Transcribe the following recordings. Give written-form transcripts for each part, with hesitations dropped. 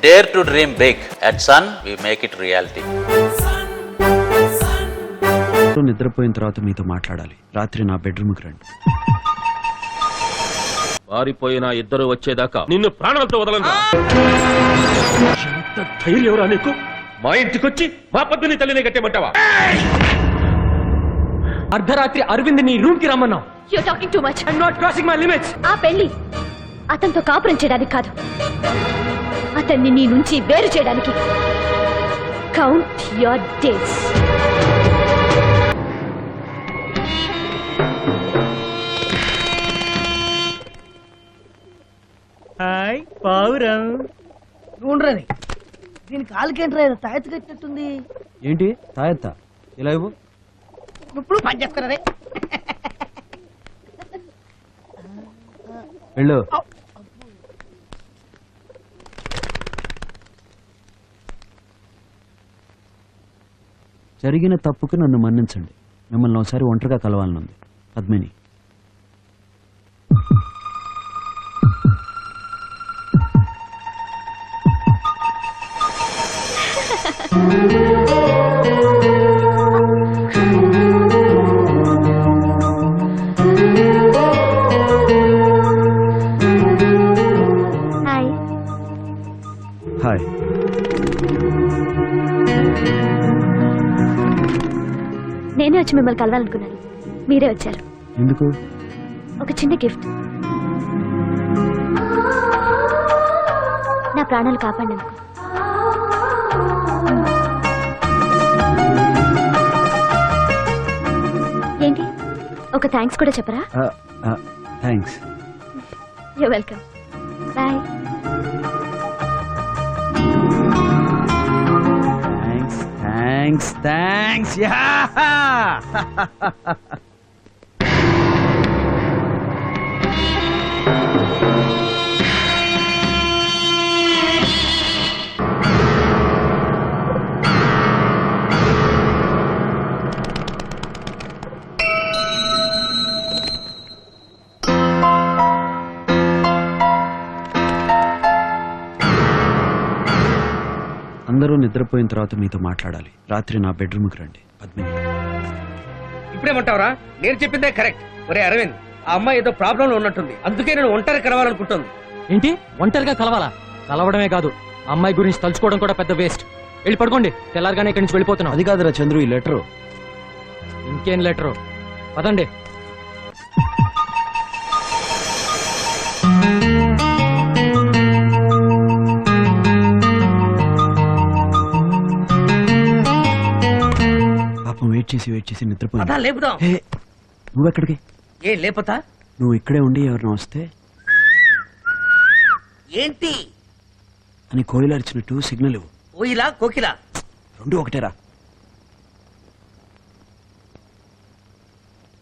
dare to dream big. At Sun, we make it reality. నిద్రపోయిన తర్వాత మీతో మాట్లాడాలి. రాత్రి నా బెడ్రూమ్కి రండి. పారిపోయిన ఇద్దరు వచ్చేదాకా నిన్ను ప్రాణాలతో వదలను. ఎంత ధైర్యం ఎవరా నీకు? మా ఇంటికొచ్చి మా పద్దుని తల్లిని కట్టేమంటావా? అర్ధరాత్రి అరవింద్ నీ రూమ్ కి రమ్మన్నావు. You are talking too much. I am not crossing my limits. ఆ పెళ్లి అతనితో కాపురం చేయడానికి కాదు, అతన్ని నీ నుంచి వేరు చేయడానికి. Count your days. హాయ్ పావురం. ఉండరని దీని కాలుకేంట్రా తాయెత్తు కట్టినట్టుంది. ఏంటి తాయెత్తా? ఇలా ఇవ్వు. ఇప్పుడు పని చేసుకున్నారే. వెళ్ళు. జరిగిన తప్పుకు నన్ను మన్నించండి. మిమ్మల్ని ఒకసారి ఒంటరిగా కలవాలనుంది. పద్మిని. హాయ్. హాయ్. నేనే వచ్చి మిమ్మల్ని కలవాలనుకున్నాను, మీరే వచ్చారు. ఎందుకు? ఒక చిన్న గిఫ్ట్. నా ప్రాణాలు కాపాడినందుకు. ఏంటి, ఒక థ్యాంక్స్ కూడా చెప్పరా? Thanks. You welcome. Bye. Thanks thanks. Yeah. అందరూ నిద్రపోయిన తర్వాత మీతో మాట్లాడాలి. రాత్రి నా బెడ్రూమ్కి రండి. పద్మిని. ఇప్పుడేమంటావరా? నేను చెప్పిందే కరెక్ట్. ఒరే అరవింద్, ఆ అమ్మాయి ఏదో ప్రాబ్లం లో ఉన్నట్టుంది, అందుకే నేను ఒంటరి కలవాలనుకుంటుంది. ఏంటి ఒంటరిగా కలవాలా? కలవడమే కాదు, అమ్మాయి గురించి తలుచుకోవడం కూడా పెద్ద వేస్ట్. వెళ్ళి పడుకోండి, తెల్లారగానే ఇక్కడి నుంచి వెళ్ళిపోతున్నాం. అది కాదురా చంద్రు, ఈ లెటరు. ఇంకేం లెటరు? పదండి. పాపం వెయిట్ చేసి నిద్రపోయి. అదా లేపుదాం. నువ్వెక్కడికి? ఏ లేపతా? నువ్వు ఇక్కడే ఉండి ఎవరిని వస్తే ఏంటి అని కోయిల అరిచినట్టు సిగ్నల్ ఇవ్వు. కోయిలా కోకిలా రెండు ఒకటేరా.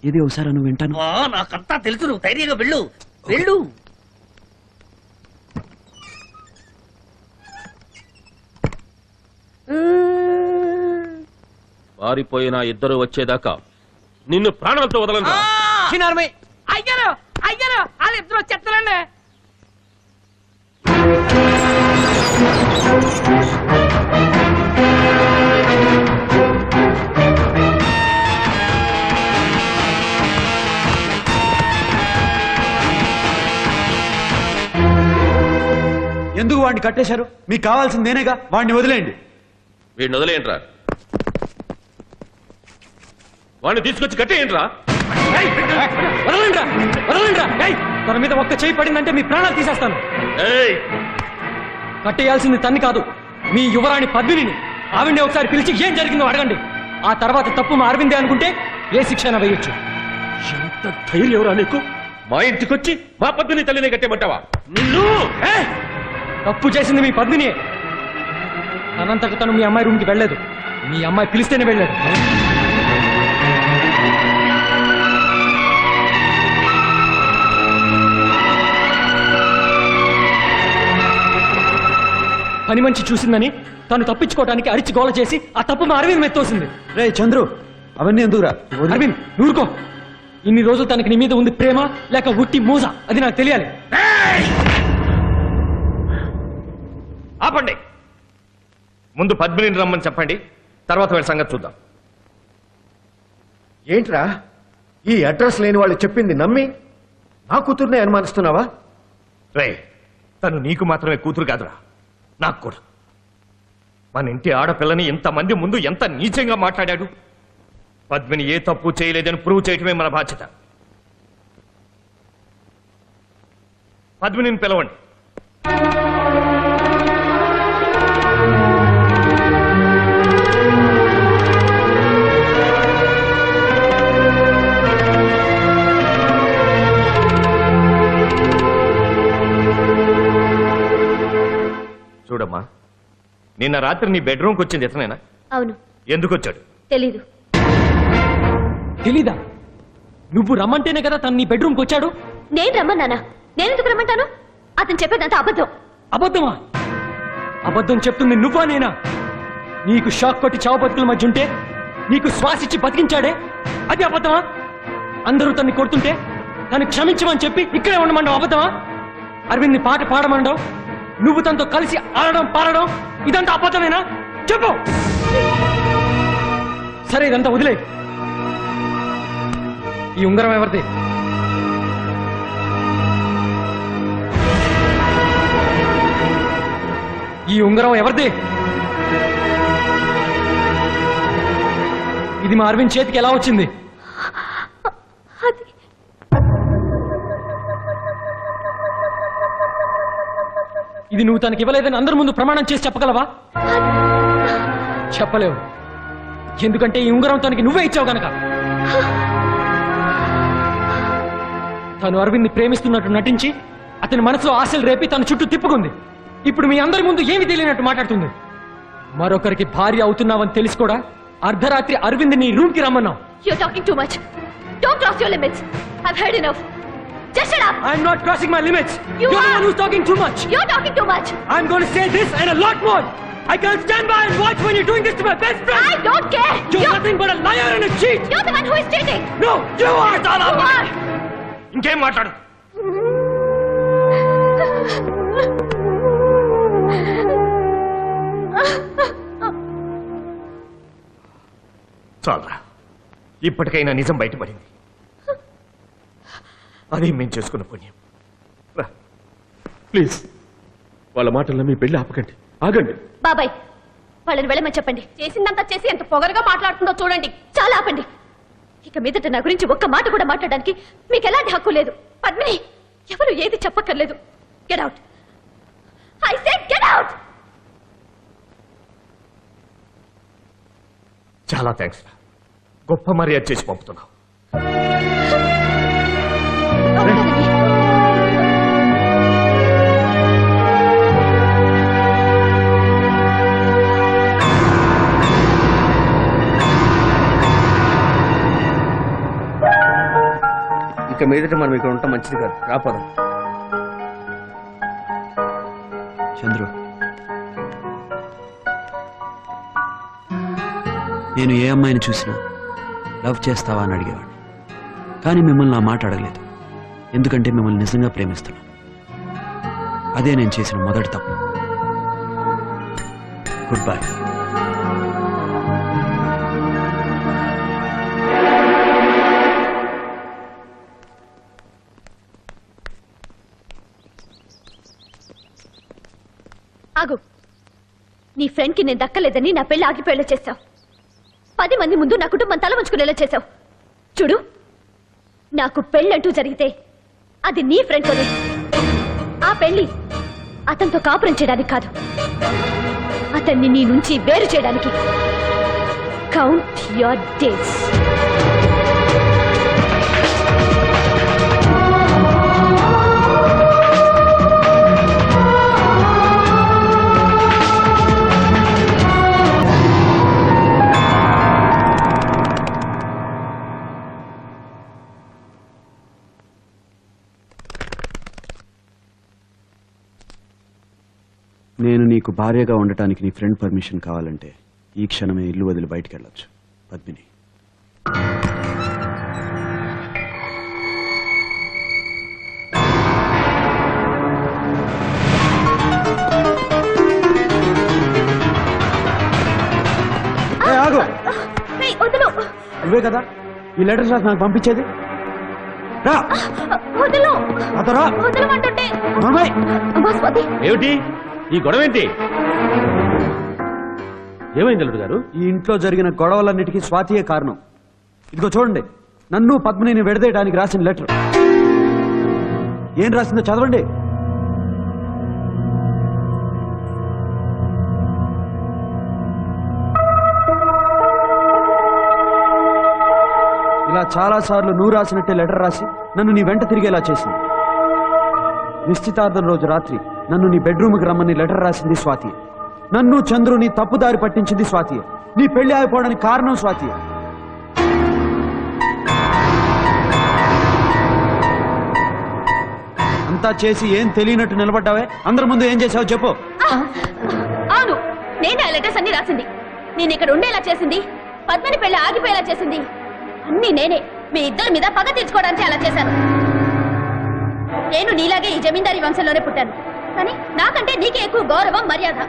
ఇది ఒకసారి నువ్వు వింటాను. నాకంతా తెలుసు, నువ్వు ధైర్యంగా వెళ్ళు. వెళ్ళు. పారిపోయిన ఇద్దరు వచ్చేదాకా నిన్ను ప్రాణాలతో వదలను. అయ్యారు అయ్యారు, వాళ్ళు ఇద్దరు వచ్చేస్తారండి. ఎందుకు వాడిని కట్టేశారు? మీకు కావాల్సింది నేనేగా, వాడిని వదిలేయండి. వీడిని వదిలేయండిరా. వాడిని తీసుకొచ్చి కట్టేయండిరా. తన మీద ఒక్క చేయి పడిందంటే మీ ప్రాణాలు తీసేస్తాను. ఏయ్, కట్టేయాల్సింది తన్ని కాదు, మీ యువరాణి పద్మినిని. ఆవిడ్ని ఒకసారి పిలిచి ఏం జరిగిందో అడగండి. ఆ తర్వాత తప్పు మా అరవిందే అనుకుంటే ఏ శిక్షణ వేయొచ్చు. ఎంత ధైర్యం ఎవరా నీకు? మా ఇంటికొచ్చి మా పద్దుని తల్లిని కట్టేమంటావా? నిన్ను తప్పు చేసింది మీ పద్మిని. తనంతట తను మీ అమ్మాయి రూమ్కి వెళ్ళలేదు, మీ అమ్మాయి పిలిస్తేనే వెళ్ళాడు. పని మంచి చూసిందని తను తప్పించుకోవడానికి అరిచి గోల చేసి ఆ తప్పు మా అరవింద్ మెత్తోసింది. రే చంద్రు, అవన్నీ ఎందుకురా? అరవింద్ నూరుకో. ఇన్ని రోజులు తనకి నీ మీద ఉంది ప్రేమ లేక ఉట్టి మూస, అది నాకు తెలియాలి. ఆపండి. ముందు పద్మిని రమ్మని చెప్పండి, తర్వాత వీళ్ళ సంగతి చూద్దాం. ఏంట్రా ఈ అడ్రస్ లేని వాళ్ళు చెప్పింది నమ్మి నా కూతుర్నే అనుమానిస్తున్నావా? రే, తను నీకు మాత్రమే కూతురు కాదురా, నాకు కూడా. మన ఇంటి ఆడపిల్లని ఇంతమంది ముందు ఎంత నీచంగా మాట్లాడాడు. పద్మిని ఏ తప్పు చేయలేదని ప్రూవ్ చేయటమే మన బాధ్యత. పద్మినిని పిలవండి. చూడమ్మా, నిన్న రాత్రి నీ బెడ్రూమ్కి వచ్చింది ఇతనేనా? అవును. ఎందుకు వచ్చాడు? తెలీదు. తెలీదా? నువ్వు రమ్మంటేనే కదా తను నీ బెడ్రూమ్కి వచ్చాడు. నేను రమ్మన్నానా? నేనెందుకు రమ్మంటాను? అతను చెప్పేదంతా అబద్ధం. అబద్ధమా? అబద్ధం చెప్తుంది నువ్వా నేనా? నీకు షాక్ కొట్టి చావు బతుకుల మధ్య ఉంటే నీకు శ్వాసిచ్చి బతికించాడే, అది అబద్ధమా? అందరూ తన్ని కొడుతుంటే తను క్షమించమని చెప్పి ఇక్కడే ఉండమండవు అబద్ధమా? అరవింద్ని పాట పాడమండవు, నువ్వు తనతో కలిసి ఆడడం పాడడం ఇదంతా అబద్ధమేనా? చెప్పు. సరే, ఇదంతా వదిలే. ఈ ఉంగరం ఎవరిది? ఈ ఉంగరం ఎవరిది? ఇది మా అరవింద్ చేతికి ఎలా వచ్చింది? ఇది నువ్వు తనకి ఇవ్వలేదని అందరి ముందు ప్రమాణం చేసి చెప్పగలవా? చెప్పలేవు, ఎందుకంటే ఈ ఉంగరం తనకి నువ్వే ఇచ్చావు గనక. తను అరవింద్ని ప్రేమిస్తున్నట్టు నటించి అతని మనసులో ఆశలు రేపి తన చుట్టూ తిప్పుకుంది. ఇప్పుడు మీ అందరి ముందు ఏమి తెలియనట్టు మాట్లాడుతుంది. మరొకరికి భార్య అవుతున్నావని తెలిసి కూడా అర్ధరాత్రి అరవింద్ నీ రూమ్ కి రమ్మన్నావు. You're talking too much. Don't cross your limits. I've heard enough. Just shut up. I'm not crossing my limits. You You're are. the one who's talking too much. You're talking too much. I'm going to say this and a lot more. I can't stand by and watch when you're doing this to my best friend. I don't care. You're nothing but a liar and a cheat. You're the one who is cheating. No, you are. You are. ఇంకేం మాట్లాడు. చాలరా, ఇప్పటికైనా నిజం బయటపడింది. అదే మేము చేసుకున్న పుణ్యం. రా, ప్లీజ్ వాళ్ళ మాటల్లో మీ పెళ్లి ఆపకండి, ఆగండి. బాబాయ్, వాళ్ళని వెళ్ళమని చెప్పండి. చేసిందంతా చేసి ఎంత పొగరుగా మాట్లాడుతుందో చూడండి. చాలా ఆపండి. ఇక మీదట నా గురించి ఒక్క మాట కూడా మాట్లాడడానికి మీకు ఎలాంటి హక్కు లేదు. పద్మిని, ఎవరు ఏది చెప్పక్కర్లేదు. Get out. I said get out. చాలా థ్యాంక్స్ రా, గొప్ప మర్యాద చేసి పంపుతున్నావు. ఇక మీదట మనం ఇక్కడ ఉంటాం మంచిది కాదు. రాపదం. చంద్రు, నేను ఏ అమ్మాయిని చూసినా లవ్ చేస్తావా అని అడిగేవాడిని. కానీ మిమ్మల్ని ఆ మాట అడగలేదు, ఎందుకంటే మిమ్మల్ని నిజంగా ప్రేమిస్తున్నాను. అదే నేను చేసిన మొదటి తప్పు. Good bye. ఆగు. నీ ఫ్రెండ్కి నేను దక్కలేదని నా పెళ్లి ఆగిపోయేలా చేశావు. 10 మంది ముందు నా కుటుంబం తల వంచుకునేలా చేశావు. చూడు, నాకు పెళ్ళంటూ జరిగితే అది నీ ఫ్రెండ్తోనే. ఆ పెళ్లి అతనితో కాపురం చేయడానికి కాదు, అతన్ని నీ నుంచి వేరు చేయడానికి. Count your days. నేను నీకు భార్యగా ఉండటానికి నీ ఫ్రెండ్ పర్మిషన్ కావాలంటే ఈ క్షణమే ఇల్లు వదిలి బయటికి వెళ్ళొచ్చు. పద్మిని. నువ్వే కదా ఈ లెటర్స్ రాసి నాకు పంపించేది. రా వదలు అతరా వదలమంటుంటే నోర్మై. అమ్మా స్వాతి, ఏమిటి ఈ గొడవ ఏంటి? ఏమైంది అల్లుడు గారు? ఈ ఇంట్లో జరిగిన గొడవలన్నిటికీ స్వాతియే కారణం. ఇదిగో చూడండి, నన్ను పద్మినిని విడదీయడానికి రాసిన లెటర్. ఏం రాసిందో చదవండి. ఇలా చాలా సార్లు నువ్వు రాసినట్టే లెటర్ రాసి నన్ను నీ వెంట తిరిగేలా చేసింది. నిశ్చితార్థం రోజు రాత్రి నన్ను నీ బెడ్రూమ్కి రమ్మని లెటర్ రాసింది స్వాతి. నన్ను చంద్రుని తప్పుదారి పట్టించింది స్వాతి. నీ పెళ్లి ఆగిపోవడానికి కారణం స్వాతి. అంతా చేసి ఏం తెలియనట్టు నిలబడ్డావే. అందరి ముందు ఏం చేసావో చెప్పు. అవును, నేనే ఆ లెటర్స్ అన్ని రాసింది. నేను ఇక్కడ ఉండేలా చేసింది, పద్మని పెళ్లి ఆగిపోయేలా చేసింది. అన్ని నేనే మీ ఇద్దరి మీద పగ తీర్చుకోవడానికి అలా చేశాను. నేను నీలాగే ఈ జమీందారీ వంశంలోనే పుట్టాను, కానీ నాకంటే నీకే ఎక్కువ గౌరవం, మర్యాద.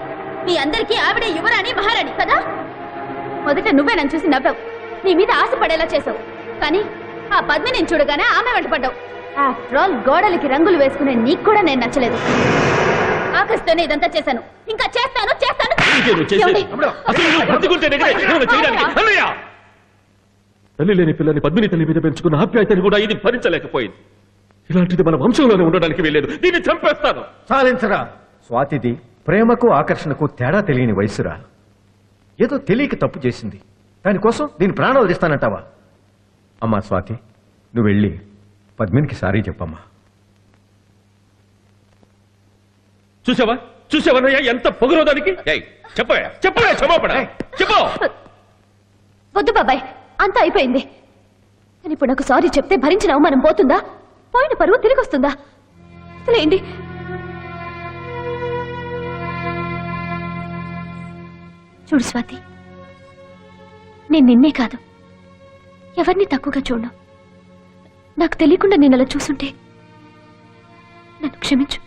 మీ అందరికీ ఆవిడే యువరాణి, మహారాణి కదా. మొదట నువ్వే నన్ను చూసి నవ్వావు, నీ మీద ఆశపడేలా చేసావు. కానీ ఆ పద్మి నేను చూడగానే ఆమె వెంట పడ్డావు. ఆఫ్టర్ ఆల్ గోడలకి రంగులు వేసుకునే నీకు కూడా నేను నచ్చలేదు. ఆకస్తోనే ఇదంతా చేశాను, ఇంకా చేస్తాను చేస్తాను. ఏమండి? తల్లి లేని పిల్లని పద్మిని తల్లి మీద పెంచుకున్న ఆప్యాయతని కూడా ఇది భరించలేకపోయింది. ఇలాంటిది మన వంశంలోనే ఉండడానికి వెళ్ళలేదు. దీన్ని చంపేస్తాను. సాధించరా. స్వాతిది ప్రేమకు ఆకర్షణకు తేడా తెలియని వయసురా. ఏదో తెలియక తప్పు చేసింది, దానికోసం దీని ప్రాణాలు తీస్తానంటావా? అమ్మా స్వాతి, నువ్వు వెళ్ళి పద్మినికి సారీ చెప్పమ్మా. చూసావా చూసావన్నయ్య ఎంత పొగరోదానికి. చెప్పవా చెప్పవా క్షమాపణ చెప్పు. వద్దు బాబాయ్, అంతా అయిపోయింది. కానీ ఇప్పుడు నాకు సారీ చెప్తే భరించిన అవమానం పోతుందా? పోయిన పరువు తిరిగి వస్తుందా? అసలేంటి? చూడు స్వాతి, నేను నిన్నే కాదు ఎవరిని తక్కువగా చూడను. నాకు తెలియకుండా నేను అలా చూసుంటే నన్ను క్షమించు.